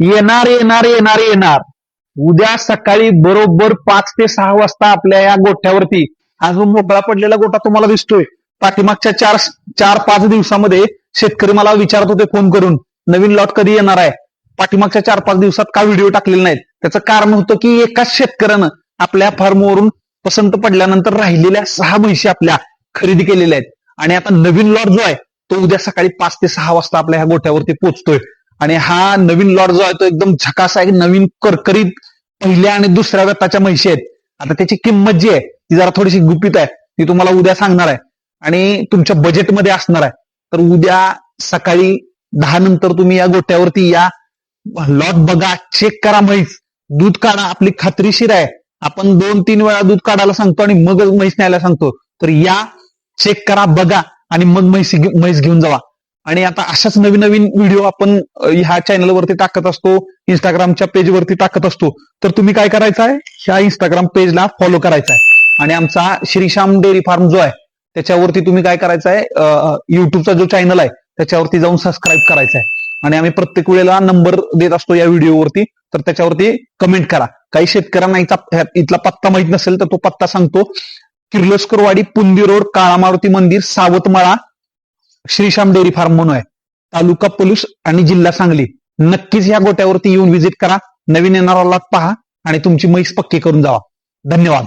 येणार येणार येणार येणार. उद्या सकाळी बरोबर 5 ते 6 वाजता आपल्या या गोठ्यावरती हा जो मोकळा पडलेला गोठा तुम्हाला दिसतोय, पाठीमागच्या 4-5 दिवसामध्ये शेतकरी मला विचारत होते फोन करून, नवीन लॉट कधी येणार आहे. पाठीमागच्या 4-5 दिवसात का व्हिडिओ टाकलेले नाहीत. त्याचं कारण होतं की एकाच शेतकऱ्यानं आपल्या फार्मवरून पसंत पडल्यानंतर राहिलेल्या 6 म्हशी आपल्या खरेदी केलेल्या आहेत. आणि आता नवीन लॉट जो आहे तो उद्या सकाळी 5 ते 6 वाजता आपल्या ह्या गोठ्यावरती पोहोचतोय. आणि हा नवीन लॉट जो आहे तो एकदम झकास आहे. नवीन करकरीत पहिल्या आणि दुसऱ्या गटाच्या म्हशी आहेत. आता त्याची किंमत जी आहे ती जरा थोडीशी गुपित आहे, ती तुम्हाला उद्या सांगणार आहे आणि तुमच्या बजेटमध्ये असणार आहे. तर उद्या सकाळी 10 नंतर तुम्ही या गोठ्यावरती या, लॉट बघा, चेक करा, म्हैस दूध काढा. आपली खात्रीशीर आहे, आपण 2-3 वेळा दूध काढायला सांगतो आणि मग म्हैस न्यायला सांगतो. तर या, चेक करा, बघा आणि मग म्हैस घेऊन जावा. आणि आता अशाच नवीन नवीन व्हिडिओ आपण ह्या चॅनलवरती टाकत असतो, इंस्टाग्रामच्या पेजवरती टाकत असतो. तर तुम्ही काय करायचं आहे, ह्या इंस्टाग्राम पेजला फॉलो करायचा आहे आणि आमचा श्रीश्याम डेअरी फार्म जो आहे त्याच्यावरती तुम्ही काय करायचं आहे, युट्यूबचा जो चॅनल आहे त्याच्यावरती जाऊन सबस्क्राईब करायचं आहे. आणि आम्ही प्रत्येक वेळेला नंबर देत असतो या व्हिडिओवरती, तर त्याच्यावरती कमेंट करा. काही शेतकऱ्यांना इथला पत्ता माहित नसेल तर तो पत्ता सांगतो. किर्लोस्करवाडी, पुंदी रोड, काळा मारुती मंदिर, सावतमाळा, श्रीश्याम डेअरी फार्म म्हणून आहे. तालुका पलूस आणि जिल्हा सांगली. नक्कीच या गोट्यावरती येऊन व्हिजिट करा, नवीन येणारा लॉट पहा आणि तुमची म्हैस पक्की करून जावा. धन्यवाद.